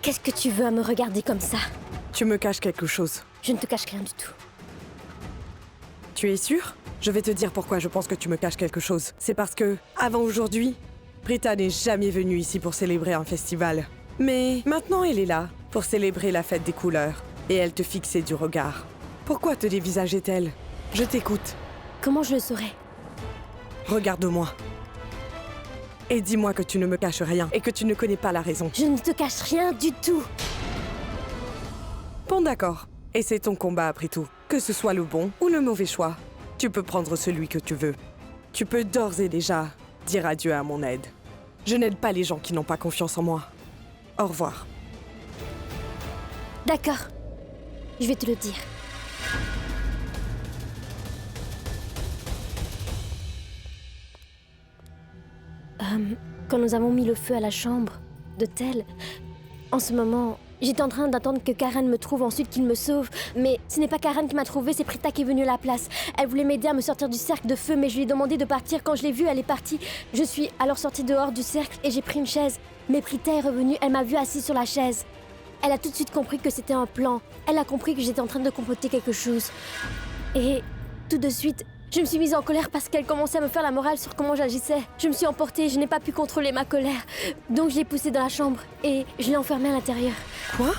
Qu'est-ce que tu veux à me regarder comme ça? Tu me caches quelque chose. Je ne te cache rien du tout. Tu es sûr? Je vais te dire pourquoi je pense que tu me caches quelque chose. C'est parce que, avant aujourd'hui, Prita n'est jamais venue ici pour célébrer un festival. Mais maintenant, elle est là, pour célébrer la fête des couleurs. Et elle te fixait du regard. Pourquoi te dévisageait-elle? Je t'écoute. Comment je le saurais? Regarde-moi. Et dis-moi que tu ne me caches rien et que tu ne connais pas la raison. Je ne te cache rien du tout. Bon, d'accord. Et c'est ton combat après tout. Que ce soit le bon ou le mauvais choix, tu peux prendre celui que tu veux. Tu peux d'ores et déjà dire adieu à mon aide. Je n'aide pas les gens qui n'ont pas confiance en moi. Au revoir. D'accord. Je vais te le dire. Quand nous avons mis le feu à la chambre de Tel, en ce moment, j'étais en train d'attendre que Karen me trouve, ensuite qu'il me sauve. Mais ce n'est pas Karen qui m'a trouvé, c'est Prita qui est venue à la place. Elle voulait m'aider à me sortir du cercle de feu, mais je lui ai demandé de partir. Quand je l'ai vue, elle est partie. Je suis alors sortie dehors du cercle et j'ai pris une chaise. Mais Prita est revenue, elle m'a vue assise sur la chaise. Elle a tout de suite compris que c'était un plan. Elle a compris que j'étais en train de comploter quelque chose. Et tout de suite, je me suis mise en colère parce qu'elle commençait à me faire la morale sur comment j'agissais. Je me suis emportée, je n'ai pas pu contrôler ma colère. Donc je l'ai poussée dans la chambre et je l'ai enfermée à l'intérieur. Quoi?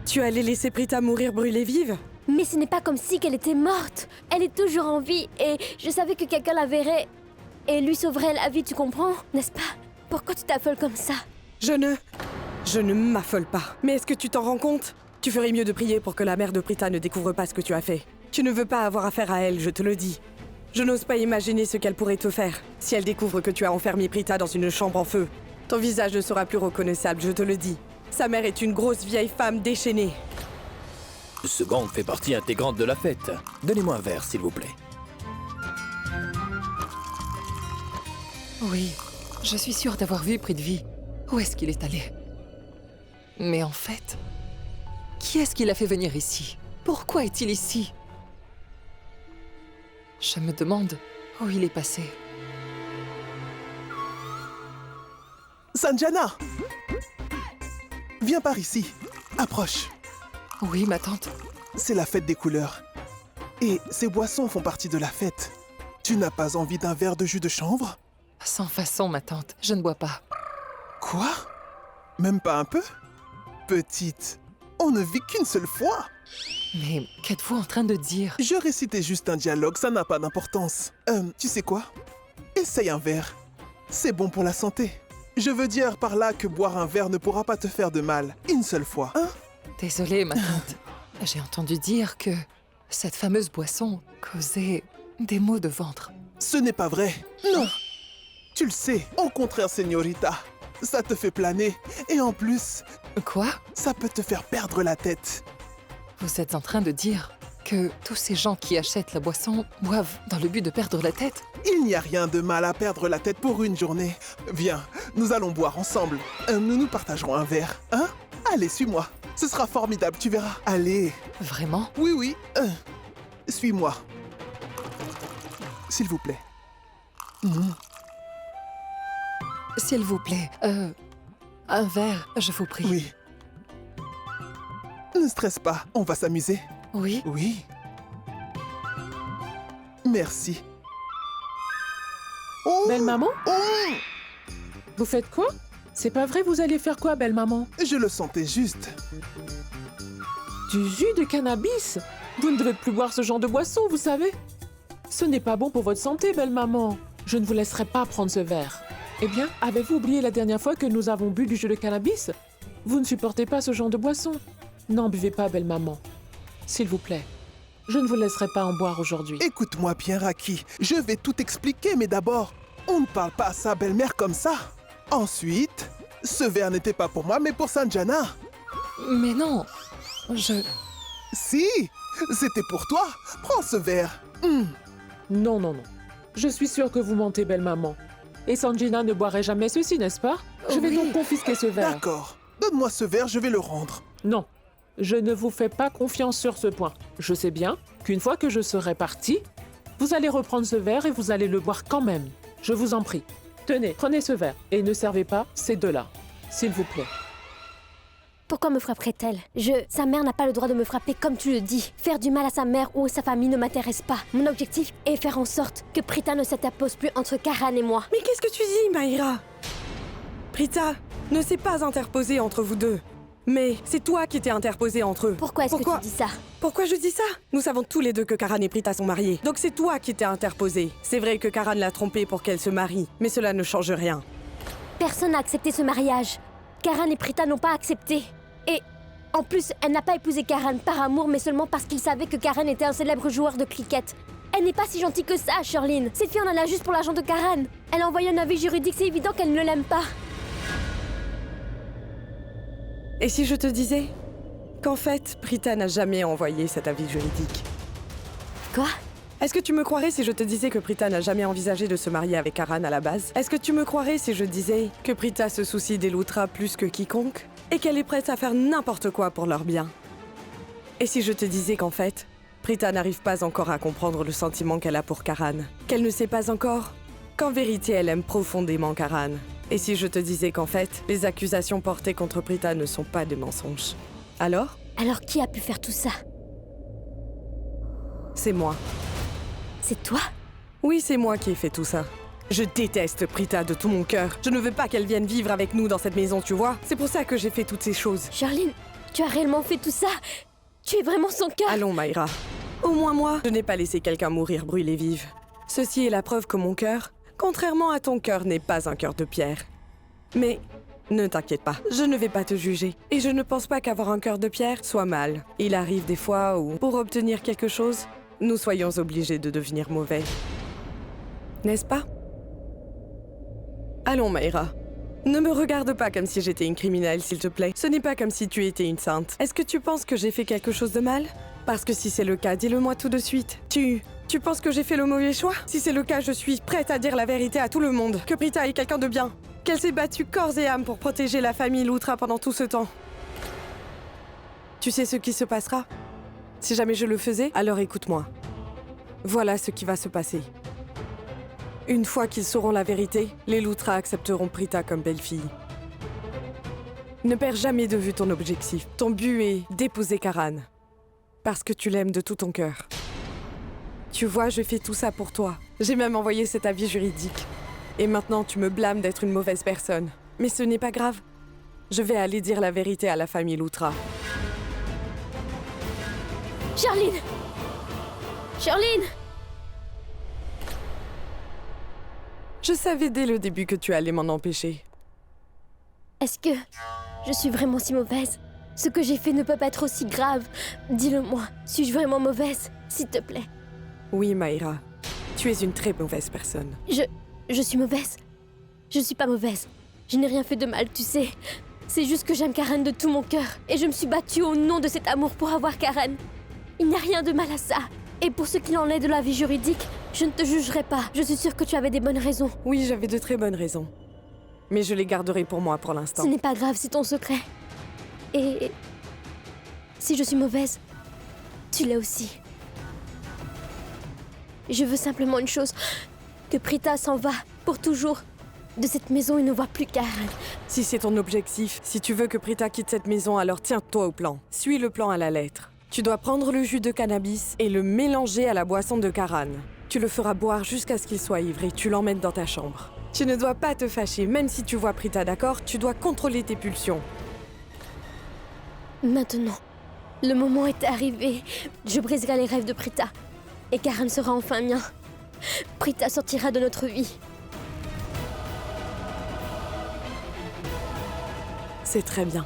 Tu allais laisser Prita mourir brûlée vive? Mais ce n'est pas comme si qu'elle était morte. Elle est toujours en vie et je savais que quelqu'un la verrait et lui sauverait la vie, tu comprends? N'est-ce pas? Pourquoi tu t'affoles comme ça? Je ne m'affole pas. Mais est-ce que tu t'en rends compte? Tu ferais mieux de prier pour que la mère de Prita ne découvre pas ce que tu as fait. Tu ne veux pas avoir affaire à elle, je te le dis. Je n'ose pas imaginer ce qu'elle pourrait te faire. Si elle découvre que tu as enfermé Prita dans une chambre en feu, ton visage ne sera plus reconnaissable, je te le dis. Sa mère est une grosse vieille femme déchaînée. Ce gang fait partie intégrante de la fête. Donnez-moi un verre, s'il vous plaît. Oui, je suis sûre d'avoir vu Prithvi. Où est-ce qu'il est allé? Mais en fait, qui est-ce qui l'a fait venir ici? Pourquoi est-il ici? Je me demande où il est passé. Sanjana! Viens par ici. Approche. Oui, ma tante. C'est la fête des couleurs. Et ces boissons font partie de la fête. Tu n'as pas envie d'un verre de jus de chanvre? Sans façon, ma tante. Je ne bois pas. Quoi? Même pas un peu? Petite, on ne vit qu'une seule fois. Mais qu'êtes-vous en train de dire? Je récitais juste un dialogue, ça n'a pas d'importance. Tu sais quoi? Essaye un verre. C'est bon pour la santé. Je veux dire par là que boire un verre ne pourra pas te faire de mal. Une seule fois, hein? Désolée, ma tante. J'ai entendu dire que cette fameuse boisson causait des maux de ventre. Ce n'est pas vrai. Non. Tu le sais. Au contraire, señorita. Ça te fait planer. Et en plus, Quoi? ça peut te faire perdre la tête. Vous êtes en train de dire que tous ces gens qui achètent la boisson boivent dans le but de perdre la tête? Il n'y a rien de mal à perdre la tête pour une journée. Viens, nous allons boire ensemble. Nous partagerons un verre, hein? Allez, suis-moi. Ce sera formidable, tu verras. Allez. Vraiment? Oui, oui. Suis-moi. S'il vous plaît. S'il vous plaît, un verre, je vous prie. Oui. Ne stresse pas, on va s'amuser. Oui? Oui. Merci. Oh! Belle maman? Oh! Vous faites quoi? C'est pas vrai, vous allez faire quoi, belle maman? Je le sentais juste. Du jus de cannabis? Vous ne devez plus boire ce genre de boisson, vous savez? Ce n'est pas bon pour votre santé, belle maman. Je ne vous laisserai pas prendre ce verre. Eh bien, avez-vous oublié la dernière fois que nous avons bu du jus de cannabis? Vous ne supportez pas ce genre de boisson. N'en buvez pas, belle maman. S'il vous plaît. Je ne vous laisserai pas en boire aujourd'hui. Écoute-moi bien, Raki. Je vais tout expliquer, mais d'abord, on ne parle pas à sa belle-mère comme ça. Ensuite, ce verre n'était pas pour moi, mais pour Sanjana. Mais non, Si, c'était pour toi. Prends ce verre. Non, non, non. Je suis sûre que vous mentez, belle maman. Et Sanjina ne boirait jamais ceci, n'est-ce pas? Je vais Oui. donc confisquer ce verre. D'accord. Donne-moi ce verre, je vais le rendre. Non, je ne vous fais pas confiance sur ce point. Je sais bien qu'une fois que je serai partie, vous allez reprendre ce verre et vous allez le boire quand même. Je vous en prie. Tenez, prenez ce verre et ne servez pas ces deux-là, s'il vous plaît. Pourquoi me frapperait-elle? Sa mère n'a pas le droit de me frapper comme tu le dis. Faire du mal à sa mère ou à sa famille ne m'intéresse pas. Mon objectif est faire en sorte que Prita ne s'interpose plus entre Karan et moi. Mais qu'est-ce que tu dis, Maïra? Prita ne s'est pas interposée entre vous deux. Mais c'est toi qui t'es interposée entre eux. Pourquoi est-ce que tu dis ça? Pourquoi je dis ça? Nous savons tous les deux que Karan et Prita sont mariés. Donc c'est toi qui t'es interposée. C'est vrai que Karan l'a trompée pour qu'elle se marie, mais cela ne change rien. Personne n'a accepté ce mariage. Karan et Prita n'ont pas accepté. Et en plus, elle n'a pas épousé Karan par amour, mais seulement parce qu'il savait que Karan était un célèbre joueur de cricket. Elle n'est pas si gentille que ça, Shirlene. Cette fille en a là juste pour l'argent de Karan. Elle a envoyé un avis juridique, c'est évident qu'elle ne l'aime pas. Et si je te disais qu'en fait, Prita n'a jamais envoyé cet avis juridique? Quoi? Est-ce que tu me croirais si je te disais que Prita n'a jamais envisagé de se marier avec Karan à la base? Est-ce que tu me croirais si je disais que Prita se soucie des Luthra plus que quiconque? Et qu'elle est prête à faire n'importe quoi pour leur bien? Et si je te disais qu'en fait, Prita n'arrive pas encore à comprendre le sentiment qu'elle a pour Karan? Qu'elle ne sait pas encore qu'en vérité elle aime profondément Karan? Et si je te disais qu'en fait, les accusations portées contre Prita ne sont pas des mensonges? Alors? Alors qui a pu faire tout ça? C'est moi. C'est toi? Oui, c'est moi qui ai fait tout ça. Je déteste Prita de tout mon cœur. Je ne veux pas qu'elle vienne vivre avec nous dans cette maison, tu vois? C'est pour ça que j'ai fait toutes ces choses. Shirlene, tu as réellement fait tout ça? Tu es vraiment son cœur? Allons, Maïra. Au moins moi, je n'ai pas laissé quelqu'un mourir brûlé vive. Ceci est la preuve que mon cœur, contrairement à ton cœur, n'est pas un cœur de pierre. Mais ne t'inquiète pas, je ne vais pas te juger. Et je ne pense pas qu'avoir un cœur de pierre soit mal. Il arrive des fois où, pour obtenir quelque chose, nous soyons obligés de devenir mauvais. N'est-ce pas? Allons, Maïra. Ne me regarde pas comme si j'étais une criminelle, s'il te plaît. Ce n'est pas comme si tu étais une sainte. Est-ce que tu penses que j'ai fait quelque chose de mal? Parce que si c'est le cas, dis-le-moi tout de suite. Tu penses que j'ai fait le mauvais choix? Si c'est le cas, je suis prête à dire la vérité à tout le monde. Que Prita est quelqu'un de bien. Qu'elle s'est battue corps et âme pour protéger la famille Luthra pendant tout ce temps. Tu sais ce qui se passera? Si jamais je le faisais, alors écoute-moi. Voilà ce qui va se passer. Une fois qu'ils sauront la vérité, les Luthra accepteront Prita comme belle-fille. Ne perds jamais de vue ton objectif. Ton but est d'épouser Karan. Parce que tu l'aimes de tout ton cœur. Tu vois, je fais tout ça pour toi. J'ai même envoyé cet avis juridique. Et maintenant, tu me blâmes d'être une mauvaise personne. Mais ce n'est pas grave. Je vais aller dire la vérité à la famille Luthra. Shirlene! Shirlene! Je savais dès le début que tu allais m'en empêcher. Est-ce que je suis vraiment si mauvaise? Ce que j'ai fait ne peut pas être aussi grave. Dis-le-moi, suis-je vraiment mauvaise? S'il te plaît. Oui, Maïra. Tu es une très mauvaise personne. Je suis mauvaise? Je suis pas mauvaise. Je n'ai rien fait de mal, tu sais. C'est juste que j'aime Karan de tout mon cœur. Et je me suis battue au nom de cet amour pour avoir Karan. Il n'y a rien de mal à ça. Et pour ce qu'il en est de la vie juridique, je ne te jugerai pas. Je suis sûre que tu avais des bonnes raisons. Oui, j'avais de très bonnes raisons. Mais je les garderai pour moi pour l'instant. Ce n'est pas grave, c'est ton secret. Et si je suis mauvaise, tu l'es aussi. Je veux simplement une chose, que Prita s'en va, pour toujours, de cette maison et ne voit plus Karan. Si c'est ton objectif, si tu veux que Prita quitte cette maison, alors tiens-toi au plan. Suis le plan à la lettre. Tu dois prendre le jus de cannabis et le mélanger à la boisson de Karan. Tu le feras boire jusqu'à ce qu'il soit ivre et tu l'emmènes dans ta chambre. Tu ne dois pas te fâcher, même si tu vois Prita, d'accord? Tu dois contrôler tes pulsions. Maintenant, le moment est arrivé. Je briserai les rêves de Prita. Et Karan sera enfin mien. Prita sortira de notre vie. C'est très bien.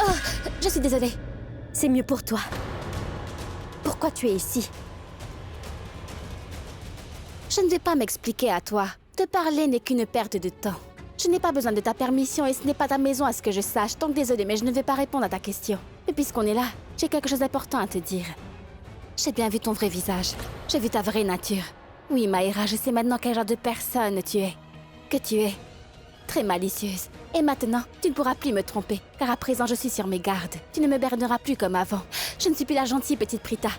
Oh, je suis désolée. C'est mieux pour toi. Pourquoi tu es ici? Je ne vais pas m'expliquer à toi. Te parler n'est qu'une perte de temps. Je n'ai pas besoin de ta permission et ce n'est pas ta maison à ce que je sache. Donc désolée, mais je ne vais pas répondre à ta question. Et puisqu'on est là, j'ai quelque chose d'important à te dire. J'ai bien vu ton vrai visage. J'ai vu ta vraie nature. Oui, Maïra, je sais maintenant quel genre de personne tu es. Que tu es très malicieuse. Et maintenant, tu ne pourras plus me tromper, car à présent je suis sur mes gardes. Tu ne me berneras plus comme avant. Je ne suis plus la gentille petite Prita.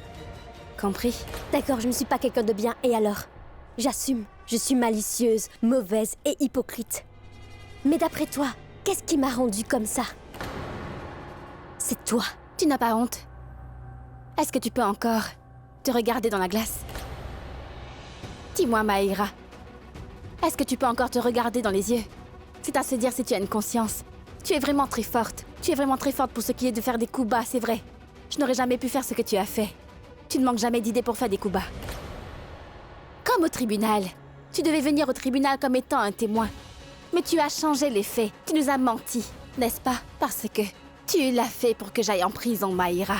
Compris? D'accord, je ne suis pas quelqu'un de bien, et alors? J'assume, je suis malicieuse, mauvaise et hypocrite. Mais d'après toi, qu'est-ce qui m'a rendue comme ça? C'est toi. Tu n'as pas honte? Est-ce que tu peux encore te regarder dans la glace? Dis-moi, Maïra. Est-ce que tu peux encore te regarder dans les yeux? C'est à se dire si tu as une conscience. Tu es vraiment très forte. Tu es vraiment très forte pour ce qui est de faire des coups bas, c'est vrai. Je n'aurais jamais pu faire ce que tu as fait. Tu ne manques jamais d'idées pour faire des coups bas. Comme au tribunal. Tu devais venir au tribunal comme étant un témoin. Mais tu as changé les faits. Tu nous as menti, n'est-ce pas? Parce que tu l'as fait pour que j'aille en prison, Maïra.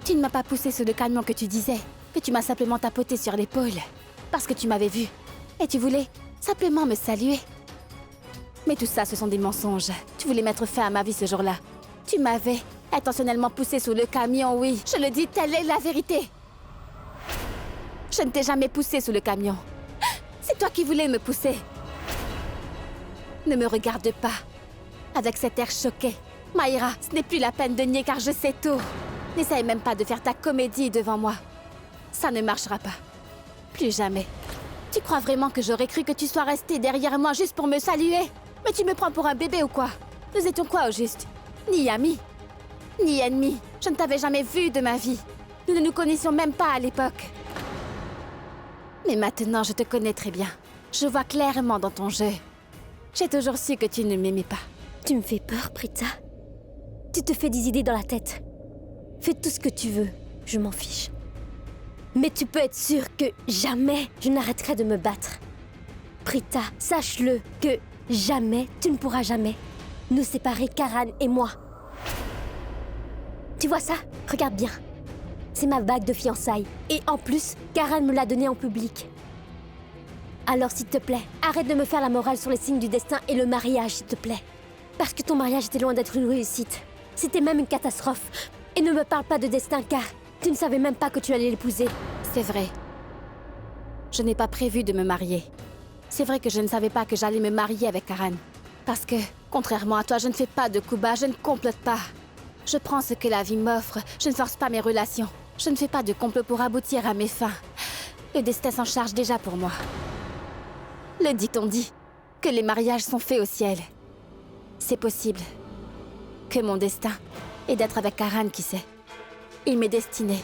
Tu ne m'as pas poussé sur le camion que tu disais, que tu m'as simplement tapoté sur l'épaule. Parce que tu m'avais vu. Et tu voulais simplement me saluer. Mais tout ça, ce sont des mensonges. Tu voulais mettre fin à ma vie ce jour-là. Tu m'avais intentionnellement poussé sous le camion, oui. Je le dis, telle est la vérité. Je ne t'ai jamais poussé sous le camion. C'est toi qui voulais me pousser. Ne me regarde pas avec cet air choqué. Maïra, ce n'est plus la peine de nier car je sais tout. N'essaye même pas de faire ta comédie devant moi. Ça ne marchera pas. Plus jamais. Tu crois vraiment que j'aurais cru que tu sois resté derrière moi juste pour me saluer? Mais tu me prends pour un bébé ou quoi? Nous étions quoi au juste? Ni amis, ni ennemis. Je ne t'avais jamais vu de ma vie. Nous ne nous connaissions même pas à l'époque. Mais maintenant, je te connais très bien. Je vois clairement dans ton jeu. J'ai toujours su que tu ne m'aimais pas. Tu me fais peur, Prita. Tu te fais des idées dans la tête. Fais tout ce que tu veux, je m'en fiche. Mais tu peux être sûr que jamais je n'arrêterai de me battre. Prita, sache-le que jamais, tu ne pourras jamais nous séparer, Karan et moi. Tu vois ça? Regarde bien. C'est ma bague de fiançailles. Et en plus, Karan me l'a donnée en public. Alors s'il te plaît, arrête de me faire la morale sur les signes du destin et le mariage, s'il te plaît. Parce que ton mariage était loin d'être une réussite. C'était même une catastrophe. Et ne me parle pas de destin car tu ne savais même pas que tu allais l'épouser. C'est vrai. Je n'ai pas prévu de me marier. C'est vrai que je ne savais pas que j'allais me marier avec Karan. Parce que, contrairement à toi, je ne fais pas de coups bas, je ne complote pas. Je prends ce que la vie m'offre, je ne force pas mes relations. Je ne fais pas de complot pour aboutir à mes fins. Le destin s'en charge déjà pour moi. Le dit-on dit que les mariages sont faits au ciel. C'est possible que mon destin est d'être avec Karan, qui sait. Il m'est destiné,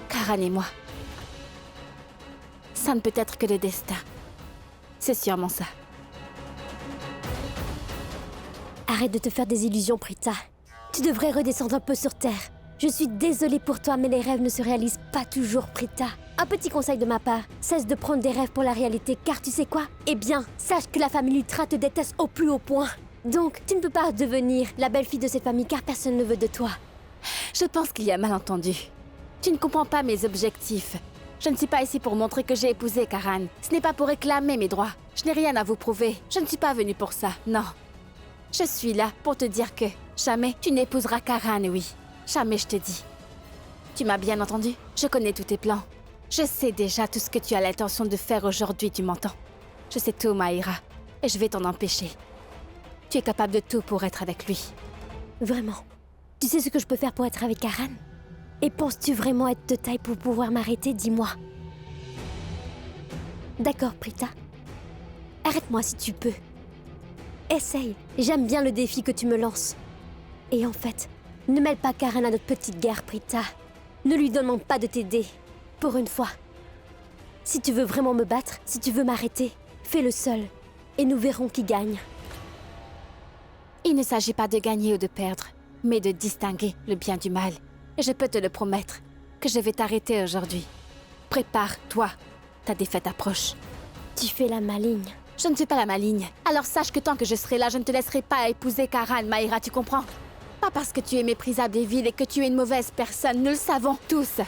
Karan et moi. Ça ne peut être que le destin. C'est sûrement ça. Arrête de te faire des illusions, Prita. Tu devrais redescendre un peu sur terre. Je suis désolée pour toi, mais les rêves ne se réalisent pas toujours, Prita. Un petit conseil de ma part, cesse de prendre des rêves pour la réalité, car tu sais quoi? Eh bien, sache que la famille Lutra te déteste au plus haut point. Donc, tu ne peux pas devenir la belle-fille de cette famille, car personne ne veut de toi. Je pense qu'il y a malentendu. Tu ne comprends pas mes objectifs. Je ne suis pas ici pour montrer que j'ai épousé Karan. Ce n'est pas pour réclamer mes droits. Je n'ai rien à vous prouver. Je ne suis pas venue pour ça, non. Je suis là pour te dire que jamais tu n'épouseras Karan, oui. Jamais, je te dis. Tu m'as bien entendu? Je connais tous tes plans. Je sais déjà tout ce que tu as l'intention de faire aujourd'hui, tu m'entends? Je sais tout, Maïra. Et je vais t'en empêcher. Tu es capable de tout pour être avec lui. Vraiment? Tu sais ce que je peux faire pour être avec Karan? Et penses-tu vraiment être de taille pour pouvoir m'arrêter? Dis-moi. D'accord, Prita. Arrête-moi si tu peux. Essaye. J'aime bien le défi que tu me lances. Et en fait, ne mêle pas Karan à notre petite guerre, Prita. Ne lui demande pas de t'aider. Pour une fois. Si tu veux vraiment me battre, si tu veux m'arrêter, fais-le seul. Et nous verrons qui gagne. Il ne s'agit pas de gagner ou de perdre, mais de distinguer le bien du mal. Et je peux te le promettre, que je vais t'arrêter aujourd'hui. Prépare-toi, ta défaite approche. Tu fais la maligne. Je ne fais pas la maligne. Alors sache que tant que je serai là, je ne te laisserai pas épouser Karan, Maïra, tu comprends? Pas parce que tu es méprisable et vile et que tu es une mauvaise personne, nous le savons tous.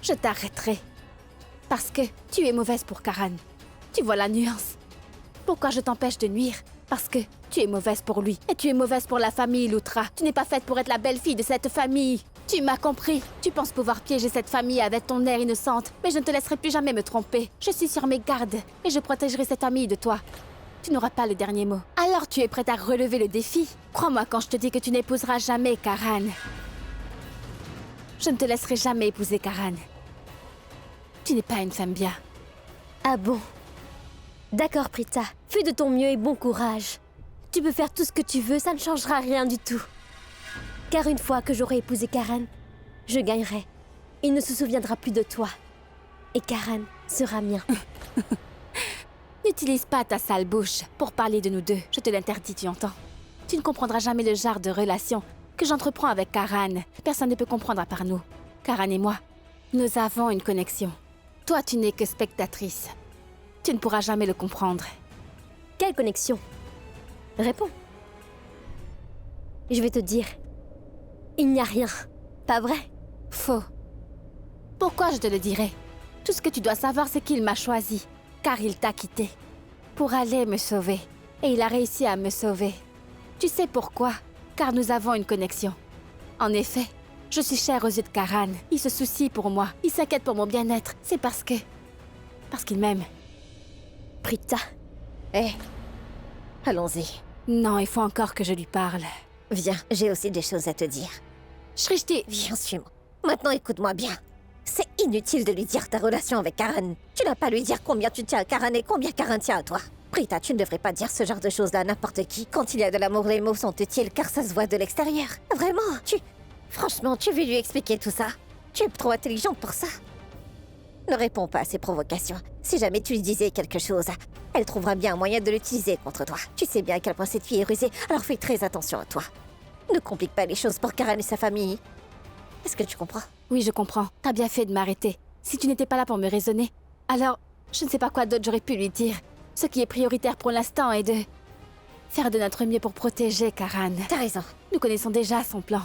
Je t'arrêterai. Parce que tu es mauvaise pour Karan. Tu vois la nuance. Pourquoi je t'empêche de nuire? Parce que tu es mauvaise pour lui. Et tu es mauvaise pour la famille Lutra. Tu n'es pas faite pour être la belle-fille de cette famille. Tu m'as compris. Tu penses pouvoir piéger cette famille avec ton air innocente. Mais je ne te laisserai plus jamais me tromper. Je suis sur mes gardes. Et je protégerai cette famille de toi. Tu n'auras pas le dernier mot. Alors tu es prête à relever le défi? Crois-moi quand je te dis que tu n'épouseras jamais Karan. Je ne te laisserai jamais épouser Karan. Tu n'es pas une femme bien. Ah bon? D'accord, Prita. Fais de ton mieux et bon courage. Tu peux faire tout ce que tu veux, ça ne changera rien du tout. Car une fois que j'aurai épousé Karan, je gagnerai. Il ne se souviendra plus de toi. Et Karan sera mien. N'utilise pas ta sale bouche pour parler de nous deux. Je te l'interdis, tu entends? Tu ne comprendras jamais le genre de relation que j'entreprends avec Karan. Personne ne peut comprendre à part nous. Karan et moi, nous avons une connexion. Toi, tu n'es que spectatrice. Tu ne pourras jamais le comprendre. Quelle connexion? Réponds. Je vais te dire. Il n'y a rien. Pas vrai? Faux. Pourquoi je te le dirais? Tout ce que tu dois savoir, c'est qu'il m'a choisi. Car il t'a quitté. Pour aller me sauver. Et il a réussi à me sauver. Tu sais pourquoi? Car nous avons une connexion. En effet, je suis chère aux yeux de Karan. Il se soucie pour moi. Il s'inquiète pour mon bien-être. C'est parce qu'il m'aime. Prita. Allons-y. Non, il faut encore que je lui parle. Viens, j'ai aussi des choses à te dire. Shrishti, Viens, suis-moi. Maintenant, écoute-moi bien. C'est inutile de lui dire ta relation avec Karan. Tu n'as pas à lui dire combien tu tiens à Karan et combien Karan tient à toi. Prita, tu ne devrais pas dire ce genre de choses-là à n'importe qui. Quand il y a de l'amour, les mots sont utiles car ça se voit de l'extérieur. Vraiment, Franchement, tu veux lui expliquer tout ça? Tu es trop intelligente pour ça. Ne réponds pas à ses provocations. Si jamais tu lui disais quelque chose, elle trouvera bien un moyen de l'utiliser contre toi. Tu sais bien à quel point cette fille est rusée, alors fais très attention à toi. Ne complique pas les choses pour Karan et sa famille. Est-ce que tu comprends? oui, je comprends. T'as bien fait de m'arrêter. Si tu n'étais pas là pour me raisonner, alors je ne sais pas quoi d'autre j'aurais pu lui dire. Ce qui est prioritaire pour l'instant est de faire de notre mieux pour protéger Karan. T'as raison. Nous connaissons déjà son plan.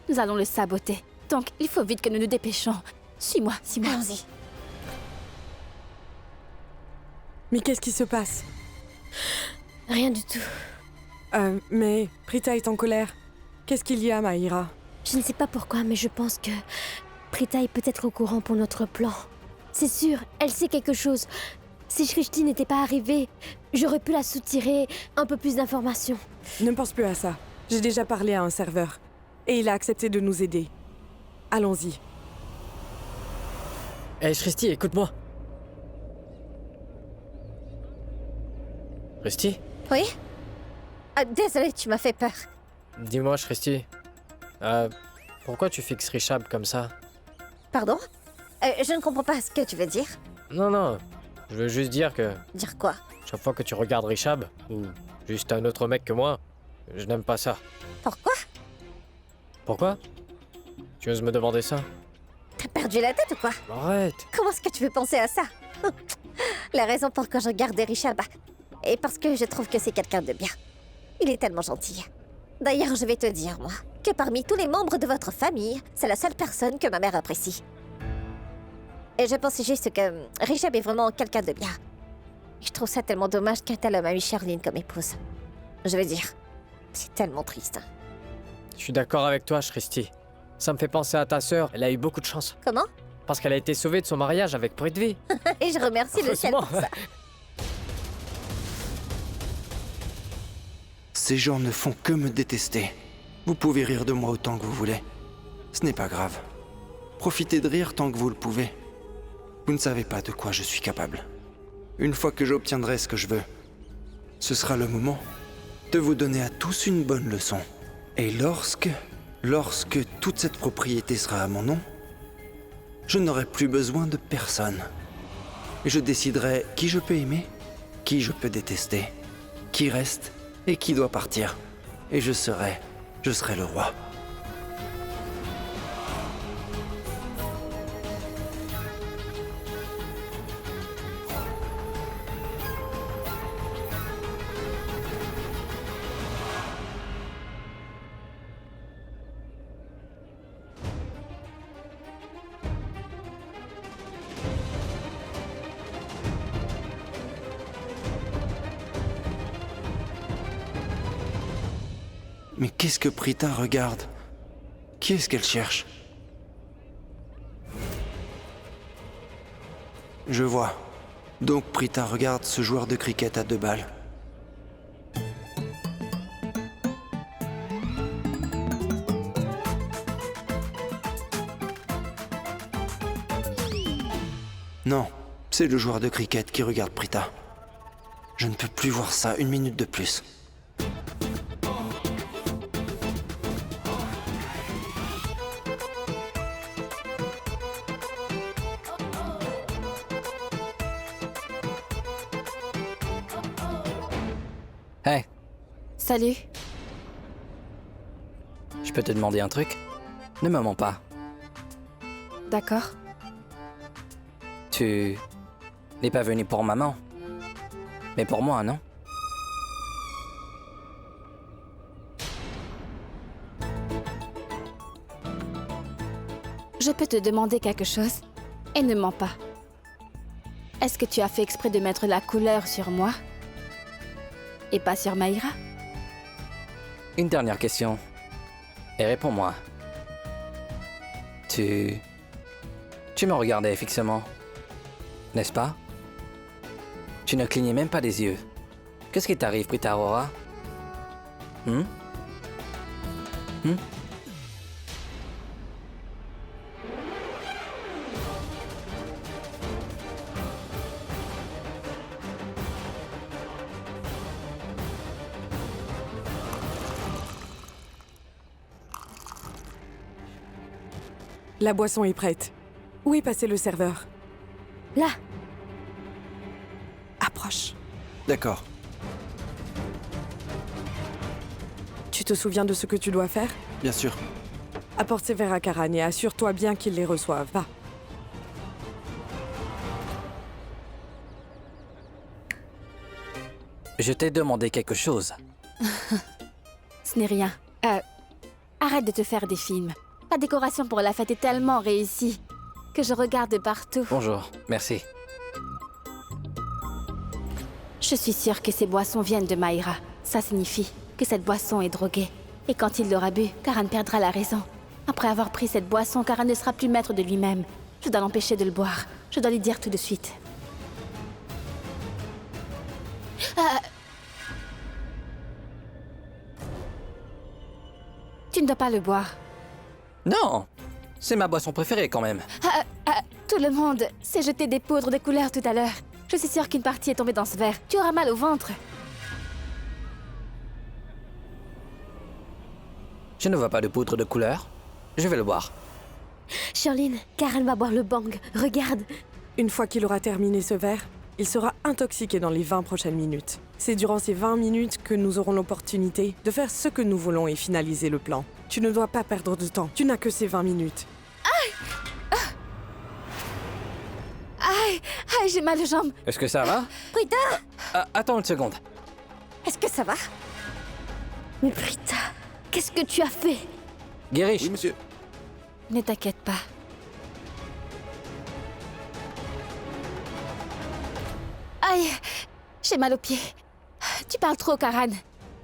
Nous allons le saboter. Donc, il faut vite que nous nous dépêchons. Suis-moi, suis-moi. Allons-y. Mais qu'est-ce qui se passe? Rien du tout. Mais Prita est en colère. Qu'est-ce qu'il y a, Mahira? Je ne sais pas pourquoi, mais je pense que Prita est peut-être au courant pour notre plan. C'est sûr, elle sait quelque chose. Si Shrishti n'était pas arrivée, j'aurais pu la soutirer un peu plus d'informations. Ne pense plus à ça. J'ai déjà parlé à un serveur. Et il a accepté de nous aider. Allons-y. Hé, Shrishti, écoute-moi. Shrishti? Oui? Désolée, tu m'as fait peur. Dis-moi, Shrishti. Pourquoi tu fixes Rishab comme ça? Pardon? Je ne comprends pas ce que tu veux dire. Non, je veux juste dire que Dire quoi? chaque fois que tu regardes Rishab, ou juste un autre mec que moi, je n'aime pas ça. Pourquoi? Pourquoi? Tu oses me demander ça? T'as perdu la tête ou quoi? Arrête! Comment est-ce que tu veux penser à ça? La raison pour que je regarde Richard est parce que je trouve que c'est quelqu'un de bien. Il est tellement gentil. D'ailleurs, je vais te dire, moi, que parmi tous les membres de votre famille, c'est la seule personne que ma mère apprécie. Et je pense juste que Richard est vraiment quelqu'un de bien. Je trouve ça tellement dommage qu'un tel homme a eu Charline comme épouse. Je veux dire, c'est tellement triste. Je suis d'accord avec toi, Shrishti. Ça me fait penser à ta sœur, elle a eu beaucoup de chance. Comment? Parce qu'elle a été sauvée de son mariage avec Prithvi. Et je remercie le ciel pour ça. Ces gens ne font que me détester. Vous pouvez rire de moi autant que vous voulez. Ce n'est pas grave. Profitez de rire tant que vous le pouvez. Vous ne savez pas de quoi je suis capable. Une fois que j'obtiendrai ce que je veux, ce sera le moment de vous donner à tous une bonne leçon. Et lorsque toute cette propriété sera à mon nom, je n'aurai plus besoin de personne. Je déciderai qui je peux aimer, qui je peux détester, qui reste et qui doit partir. Et je serai le roi. Mais qu'est-ce que Prita regarde? Qui est-ce qu'elle cherche? Je vois. Donc Prita regarde ce joueur de cricket à 2 balles. Non, c'est le joueur de cricket qui regarde Prita. Je ne peux plus voir ça une minute de plus. Hey, Salut. je peux te demander un truc? Ne me mens pas. D'accord. Tu n'es pas venu pour maman. Mais pour moi, non? Je peux te demander quelque chose? Et ne mens pas. Est-ce que tu as fait exprès de mettre la couleur sur moi? Et pas sur Maïra? Une dernière question. Et réponds-moi. Tu me regardais fixement. N'est-ce pas? Tu ne clignais même pas les yeux. Qu'est-ce qui t'arrive, Prita Aurora? La boisson est prête. Où est passé le serveur? Là. Approche. D'accord. Tu te souviens de ce que tu dois faire? Bien sûr. Apporte ces verres à Karan et assure-toi bien qu'il les reçoive. Va. Je t'ai demandé quelque chose. Ce n'est rien. Arrête de te faire des films. La décoration pour la fête est tellement réussie que je regarde de partout. Bonjour, merci. Je suis sûre que ces boissons viennent de Maïra. Ça signifie que cette boisson est droguée. Et quand il l'aura bu, Karan perdra la raison. Après avoir pris cette boisson, Karan ne sera plus maître de lui-même. Je dois l'empêcher de le boire. Je dois lui dire tout de suite. Tu ne dois pas le boire. Non! C'est ma boisson préférée quand même. Tout le monde s'est jeté des poudres de couleur tout à l'heure. Je suis sûre qu'une partie est tombée dans ce verre. Tu auras mal au ventre. Je ne vois pas de poudre de couleur. Je vais le boire. Shirlene, Karan va boire le bang. Regarde. Une fois qu'il aura terminé ce verre, il sera intoxiqué dans les 20 prochaines minutes. C'est durant ces 20 minutes que nous aurons l'opportunité de faire ce que nous voulons et finaliser le plan. Tu ne dois pas perdre de temps. Tu n'as que ces 20 minutes. Aïe, j'ai mal aux jambes. Est-ce que ça va? Prita, Attends une seconde. est-ce que ça va? Mais Prita, qu'est-ce que tu as fait? Guérich, Oui, monsieur. Ne t'inquiète pas. Aïe, j'ai mal aux pieds. Tu parles trop, Karan.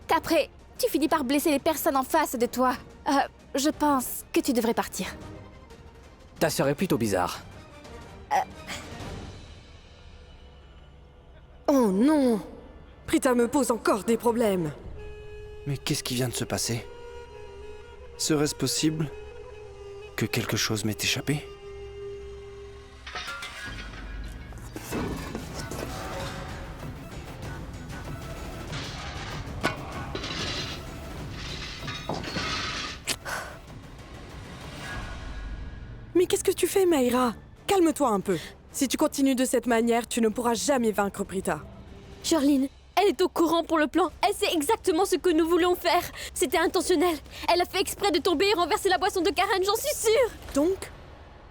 Qu'après, tu finis par blesser les personnes en face de toi. Je pense que tu devrais partir. ta sœur est plutôt bizarre. Oh non! Prita me pose encore des problèmes. Mais qu'est-ce qui vient de se passer? Serait-ce possible que quelque chose m'ait échappé? Mais qu'est-ce que tu fais, Maïra? Calme-toi un peu. Si tu continues de cette manière, tu ne pourras jamais vaincre Prita. Shirlene, elle est au courant pour le plan. Elle sait exactement ce que nous voulons faire. C'était intentionnel. Elle a fait exprès de tomber et renverser la boisson de Karan, j'en suis sûre. Donc,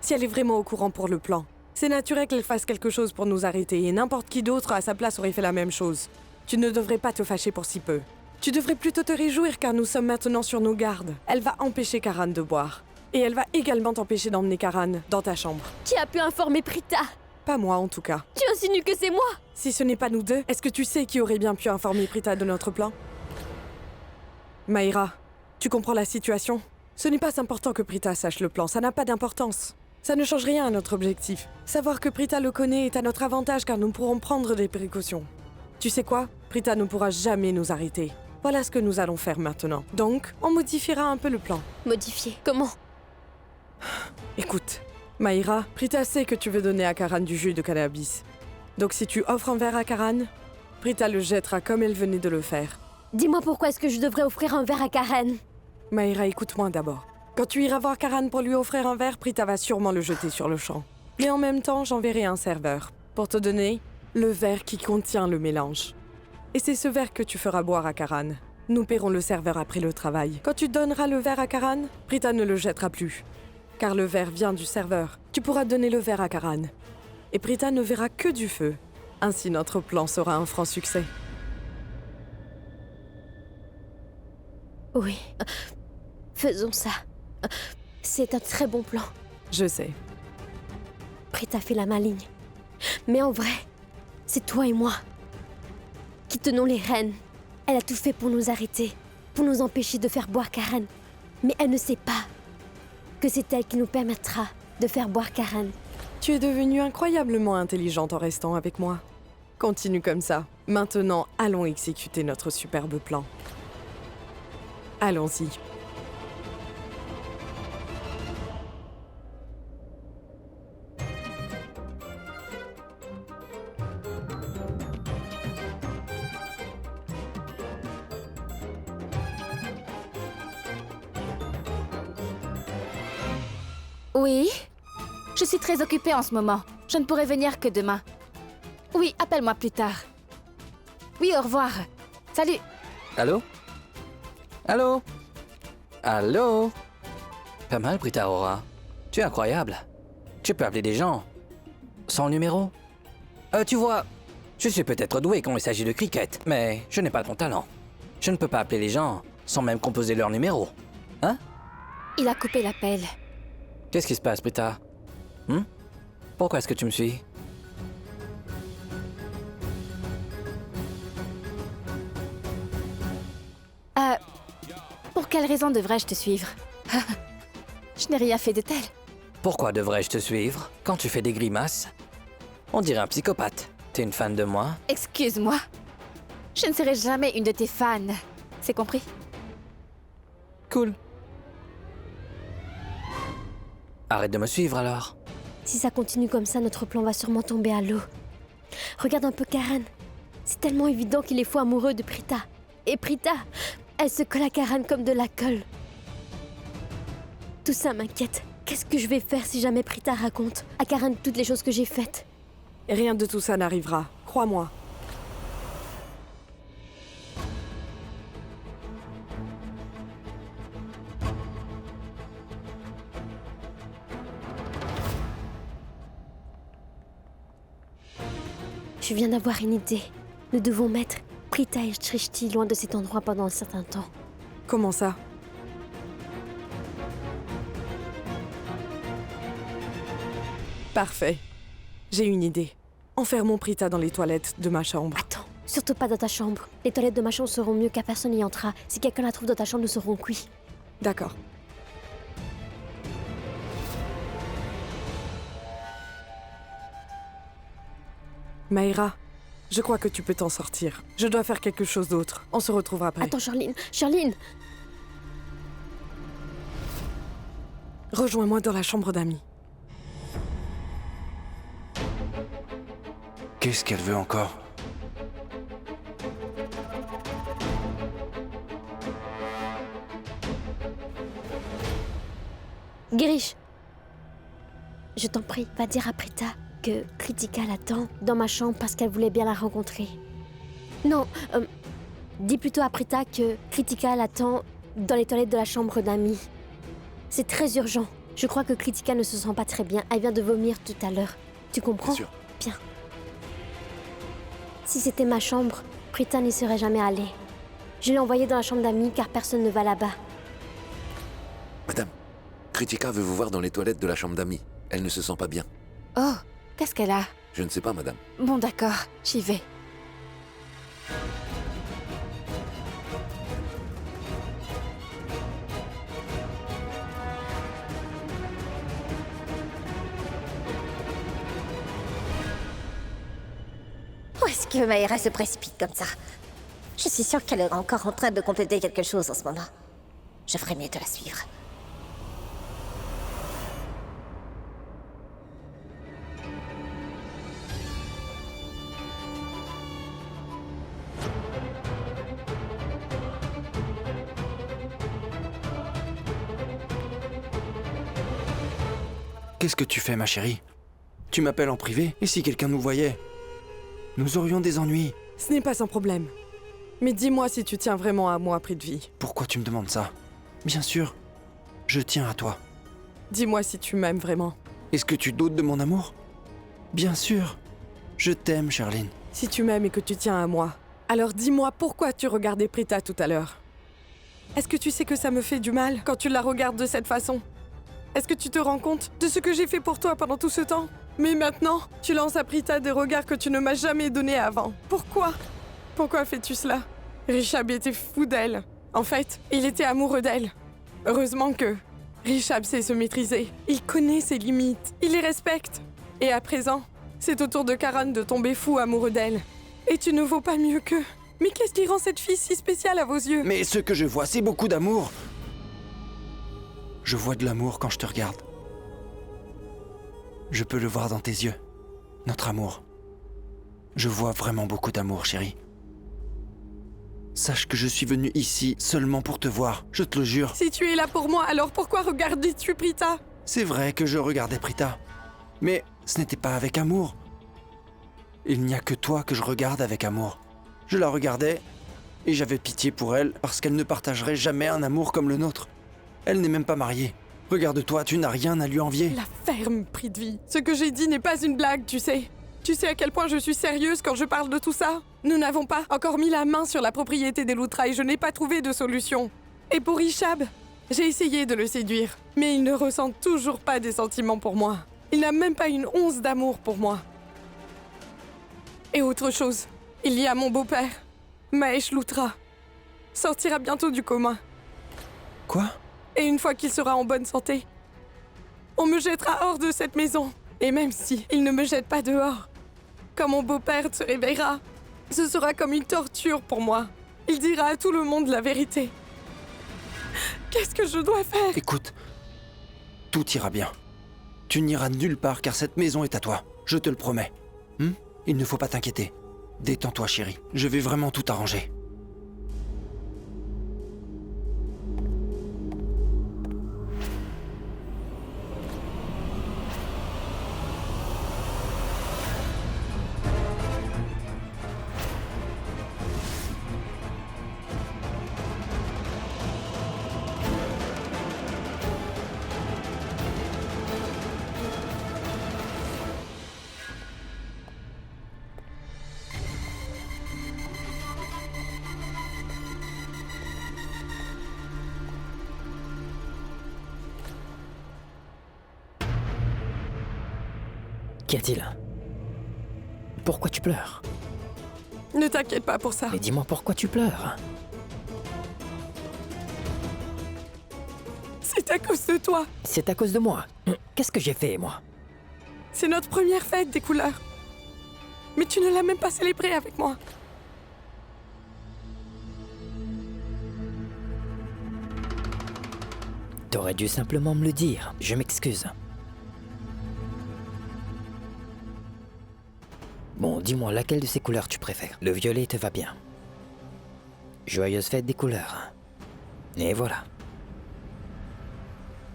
si elle est vraiment au courant pour le plan, c'est naturel qu'elle fasse quelque chose pour nous arrêter et n'importe qui d'autre à sa place aurait fait la même chose. Tu ne devrais pas te fâcher pour si peu. Tu devrais plutôt te réjouir car nous sommes maintenant sur nos gardes. Elle va empêcher Karan de boire. Et elle va également t'empêcher d'emmener Karan dans ta chambre. Qui a pu informer Prita? Pas moi en tout cas. Tu insinues que c'est moi? Si ce n'est pas nous deux, est-ce que tu sais qui aurait bien pu informer Prita de notre plan? Maïra, tu comprends la situation? Ce n'est pas important que Prita sache le plan, ça n'a pas d'importance. Ça ne change rien à notre objectif. Savoir que Prita le connaît est à notre avantage car nous pourrons prendre des précautions. Tu sais quoi? Prita ne pourra jamais nous arrêter. Voilà ce que nous allons faire maintenant. Donc, on modifiera un peu le plan. Modifié. Comment? Écoute, Maïra, Prita sait que tu veux donner à Karan du jus de cannabis. Donc si tu offres un verre à Karan, Prita le jettera comme elle venait de le faire. Dis-moi pourquoi est-ce que je devrais offrir un verre à Karen? Maïra, écoute-moi d'abord. Quand tu iras voir Karan pour lui offrir un verre, Prita va sûrement le jeter sur le champ. Mais en même temps, j'enverrai un serveur pour te donner le verre qui contient le mélange. Et c'est ce verre que tu feras boire à Karan. Nous paierons le serveur après le travail. Quand tu donneras le verre à Karan, Prita ne le jettera plus. Car le verre vient du serveur. Tu pourras donner le verre à Karan. Et Prita ne verra que du feu. Ainsi, notre plan sera un franc succès. Oui. Faisons ça. C'est un très bon plan. Je sais. Prita fait la maligne. Mais en vrai, c'est toi et moi qui tenons les rênes. Elle a tout fait pour nous arrêter, pour nous empêcher de faire boire Karen. Mais elle ne sait pas que c'est elle qui nous permettra de faire boire Karen. Tu es devenue incroyablement intelligente en restant avec moi. Continue comme ça. Maintenant, allons exécuter notre superbe plan. Allons-y. Oui? Je suis très occupée en ce moment. Je ne pourrai venir que demain. Oui, appelle-moi plus tard. Oui, au revoir. Salut. Allô? Allô? Allô? Pas mal, Prita Aurora. Tu es incroyable. Tu peux appeler des gens. Sans numéro. Tu vois, je suis peut-être doué quand il s'agit de cricket, mais je n'ai pas ton talent. Je ne peux pas appeler les gens sans même composer leur numéro. Hein? Il a coupé l'appel. Qu'est-ce qui se passe, Prita? Pourquoi est-ce que tu me suis? Pour quelle raison devrais-je te suivre? Je n'ai rien fait de tel. Pourquoi devrais-je te suivre quand tu fais des grimaces? On dirait un psychopathe. T'es une fan de moi? Excuse-moi. Je ne serai jamais une de tes fans. C'est compris? Cool. Arrête de me suivre alors. Si ça continue comme ça, notre plan va sûrement tomber à l'eau. Regarde un peu Karen. C'est tellement évident qu'il est fou amoureux de Prita. Et Prita, elle se colle à Karen comme de la colle. Tout ça m'inquiète. Qu'est-ce que je vais faire si jamais Prita raconte à Karen toutes les choses que j'ai faites? Rien de tout ça n'arrivera. Crois-moi. Je viens d'avoir une idée. Nous devons mettre Prita et Shrishti loin de cet endroit pendant un certain temps. Comment ça? Parfait. J'ai une idée. Enfermons Prita dans les toilettes de ma chambre. Attends, surtout pas dans ta chambre. Les toilettes de ma chambre seront mieux car personne n'y entrera. Si quelqu'un la trouve dans ta chambre, nous serons cuits. D'accord. Maïra, je crois que tu peux t'en sortir. Je dois faire quelque chose d'autre. On se retrouvera après. Attends, Charline. Charline! Rejoins-moi dans la chambre d'amis. Qu'est-ce qu'elle veut encore? Girish, je t'en prie, va dire à Prita que Kritika l'attend dans ma chambre parce qu'elle voulait bien la rencontrer. Non, dis plutôt à Prita que Kritika l'attend dans les toilettes de la chambre d'amis. C'est très urgent. Je crois que Kritika ne se sent pas très bien. Elle vient de vomir tout à l'heure. Tu comprends? Bien sûr. Bien. Si c'était ma chambre, Prita n'y serait jamais allée. Je l'ai envoyée dans la chambre d'amis car personne ne va là-bas. Madame, Kritika veut vous voir dans les toilettes de la chambre d'amis. Elle ne se sent pas bien. Oh, qu'est-ce qu'elle a? Je ne sais pas, madame. Bon, d'accord, j'y vais. Où est-ce que Maïra se précipite comme ça? Je suis sûre qu'elle est encore en train de compléter quelque chose en ce moment. Je ferais mieux de la suivre. Qu'est-ce que tu fais, ma chérie? Tu m'appelles en privé? Et si quelqu'un nous voyait? Nous aurions des ennuis. Ce n'est pas sans problème. Mais dis-moi si tu tiens vraiment à moi, Prithvi. Pourquoi tu me demandes ça? Bien sûr, je tiens à toi. Dis-moi si tu m'aimes vraiment. Est-ce que tu doutes de mon amour? Bien sûr, je t'aime, Charline. Si tu m'aimes et que tu tiens à moi, alors dis-moi pourquoi tu regardais Prita tout à l'heure. Est-ce que tu sais que ça me fait du mal quand tu la regardes de cette façon? Est-ce que tu te rends compte de ce que j'ai fait pour toi pendant tout ce temps? Mais maintenant, tu lances à Prita des regards que tu ne m'as jamais donnés avant. Pourquoi? Pourquoi fais-tu cela? Rishab était fou d'elle. En fait, il était amoureux d'elle. Heureusement que Rishab sait se maîtriser. Il connaît ses limites. Il les respecte. Et à présent, c'est au tour de Karan de tomber fou amoureux d'elle. Et tu ne vaux pas mieux qu'eux. Mais qu'est-ce qui rend cette fille si spéciale à vos yeux? Mais ce que je vois, c'est beaucoup d'amour. Je vois de l'amour quand je te regarde. Je peux le voir dans tes yeux. Notre amour. Je vois vraiment beaucoup d'amour, chérie. Sache que je suis venu ici seulement pour te voir, je te le jure. Si tu es là pour moi, alors pourquoi regardais-tu Prita? C'est vrai que je regardais Prita. Mais ce n'était pas avec amour. Il n'y a que toi que je regarde avec amour. Je la regardais et j'avais pitié pour elle parce qu'elle ne partagerait jamais un amour comme le nôtre. Elle n'est même pas mariée. Regarde-toi, tu n'as rien à lui envier. La ferme, Prithvi. Ce que j'ai dit n'est pas une blague, tu sais. Tu sais à quel point je suis sérieuse quand je parle de tout ça? Nous n'avons pas encore mis la main sur la propriété des Loutra et je n'ai pas trouvé de solution. Et pour Rishab, j'ai essayé de le séduire, mais il ne ressent toujours pas des sentiments pour moi. Il n'a même pas une once d'amour pour moi. Et autre chose, il y a mon beau-père, Mahesh Loutra, sortira bientôt du coma. Quoi? Et une fois qu'il sera en bonne santé, on me jettera hors de cette maison. Et même si il ne me jette pas dehors, quand mon beau-père se réveillera, ce sera comme une torture pour moi. Il dira à tout le monde la vérité. Qu'est-ce que je dois faire? Écoute, tout ira bien. Tu n'iras nulle part car cette maison est à toi. Je te le promets. Il ne faut pas t'inquiéter. Détends-toi, chérie. Je vais vraiment tout arranger. Qu'y a-t-il? Pourquoi tu pleures? Ne t'inquiète pas pour ça. Mais dis-moi pourquoi tu pleures? C'est à cause de toi. C'est à cause de moi. Qu'est-ce que j'ai fait, moi? C'est notre première fête des couleurs. Mais tu ne l'as même pas célébrée avec moi. T'aurais dû simplement me le dire. Je m'excuse. Bon, dis-moi, laquelle de ces couleurs tu préfères? Le violet te va bien. Joyeuse fête des couleurs. Et voilà.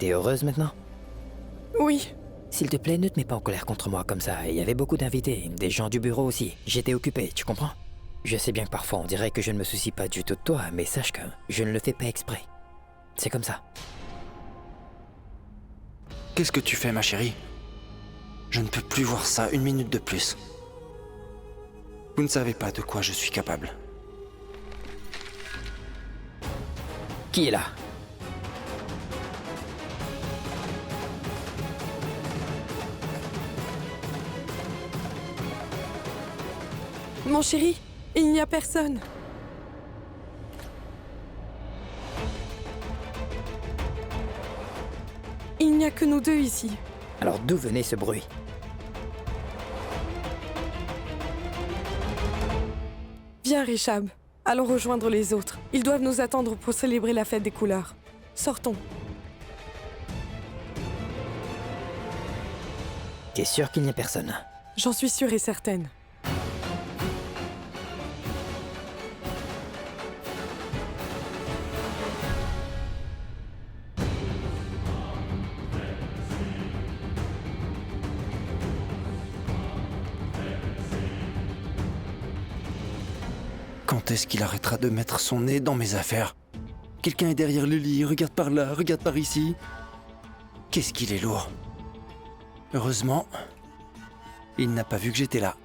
T'es heureuse maintenant? Oui. S'il te plaît, ne te mets pas en colère contre moi comme ça. Il y avait beaucoup d'invités, des gens du bureau aussi. J'étais occupé, tu comprends? Je sais bien que parfois on dirait que je ne me soucie pas du tout de toi, mais sache que je ne le fais pas exprès. C'est comme ça. Qu'est-ce que tu fais, ma chérie? Je ne peux plus voir ça une minute de plus. Vous ne savez pas de quoi je suis capable. Qui est là? Mon chéri, il n'y a personne. Il n'y a que nous deux ici. Alors d'où venait ce bruit? Viens, Rishab. Allons rejoindre les autres. Ils doivent nous attendre pour célébrer la fête des couleurs. Sortons. T'es sûr qu'il n'y a personne? J'en suis sûre et certaine. Quand est-ce qu'il arrêtera de mettre son nez dans mes affaires? Quelqu'un est derrière le lit, regarde par là, regarde par ici. Qu'est-ce qu'il est lourd. Heureusement, il n'a pas vu que j'étais là.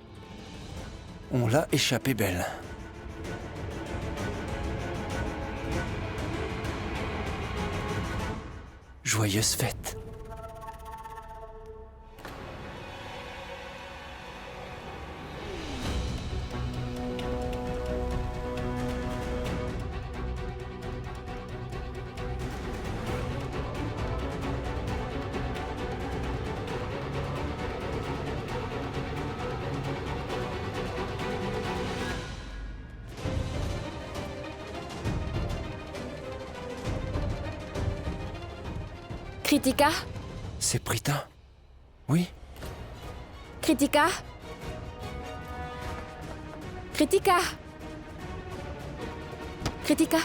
On l'a échappé belle. Joyeuse fête. Kritika? C'est Prita? Oui? Kritika? Kritika? Kritika?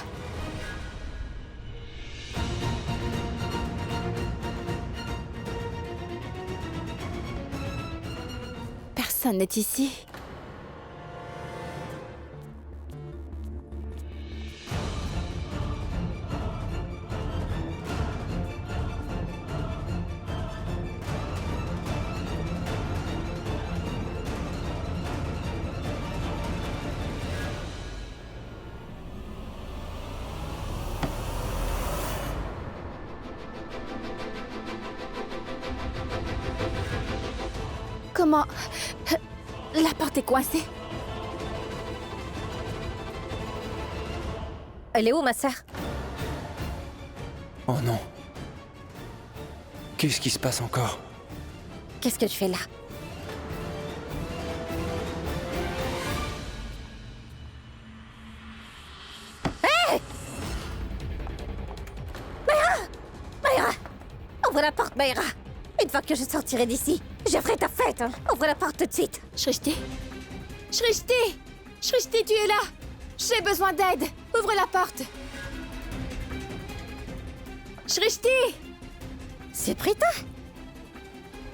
Personne n'est ici. Comment... La porte est coincée. Elle est où, ma sœur? Oh non. Qu'est-ce qui se passe encore? Qu'est-ce que tu fais là? Hé! Mayra! Ouvre la porte, Mayra! Une fois que je sortirai d'ici, je ferai ta fête, hein. Ouvre la porte tout de suite. Shrishti? Shrishti! Shrishti, tu es là! J'ai besoin d'aide! Ouvre la porte! Shrishti! C'est Prita?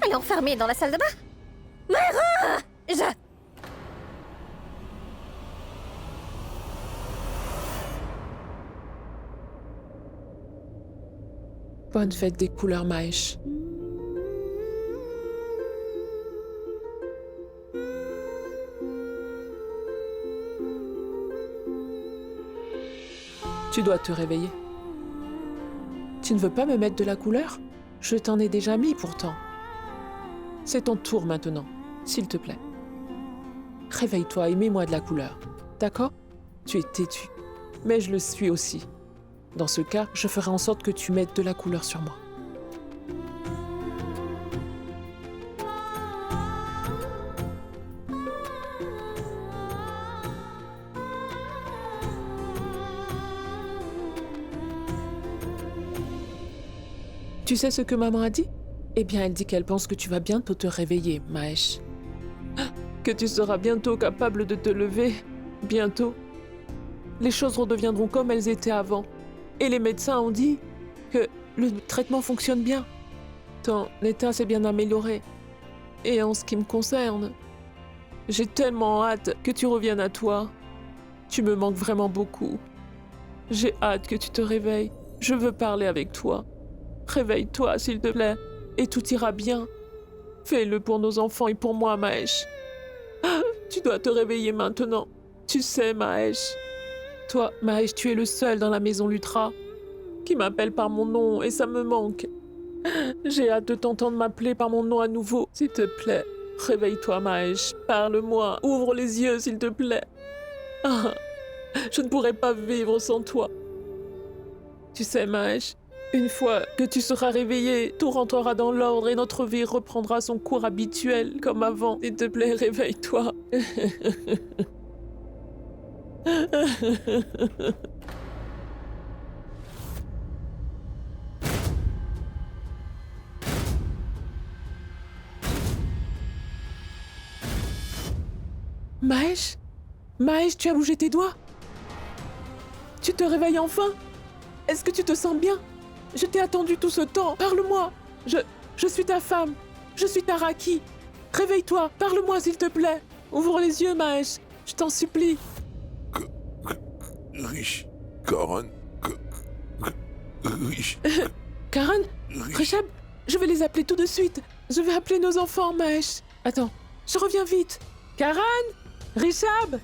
Elle est enfermée dans la salle de bain? Mayra! Bonne fête des couleurs, Mahesh. Tu dois te réveiller. Tu ne veux pas me mettre de la couleur? Je t'en ai déjà mis pourtant. C'est ton tour maintenant, s'il te plaît. Réveille-toi et mets-moi de la couleur, d'accord? Tu es têtu, mais je le suis aussi. Dans ce cas, je ferai en sorte que tu mettes de la couleur sur moi. Tu sais ce que maman a dit? Eh bien, elle dit qu'elle pense que tu vas bientôt te réveiller, Mahesh. Que tu seras bientôt capable de te lever. Bientôt. Les choses redeviendront comme elles étaient avant. Et les médecins ont dit que le traitement fonctionne bien. Ton état s'est bien amélioré. Et en ce qui me concerne, j'ai tellement hâte que tu reviennes à toi. Tu me manques vraiment beaucoup. J'ai hâte que tu te réveilles. Je veux parler avec toi. Réveille-toi, s'il te plaît, et tout ira bien. Fais-le pour nos enfants et pour moi, Mahesh. Tu dois te réveiller maintenant. Tu sais, Mahesh. Toi, Mahesh, tu es le seul dans la maison Lutra qui m'appelle par mon nom et ça me manque. J'ai hâte de t'entendre m'appeler par mon nom à nouveau. S'il te plaît, réveille-toi, Mahesh. Parle-moi. Ouvre les yeux, s'il te plaît. Je ne pourrais pas vivre sans toi. Tu sais, Mahesh, une fois que tu seras réveillé, tout rentrera dans l'ordre et notre vie reprendra son cours habituel, comme avant. S'il te plaît, réveille-toi. Mahesh? Mahesh, tu as bougé tes doigts? Tu te réveilles enfin? Est-ce que tu te sens bien? Je t'ai attendu tout ce temps. Parle-moi. Je suis ta femme. Je suis ta Raki. Réveille-toi. Parle-moi, s'il te plaît. Ouvre les yeux, Mahesh. Je t'en supplie. Riche. Karen. Riche. Karen, Rishab, je vais les appeler tout de suite. Je vais appeler nos enfants, Mahesh. Attends, je reviens vite. Karen, Rishab,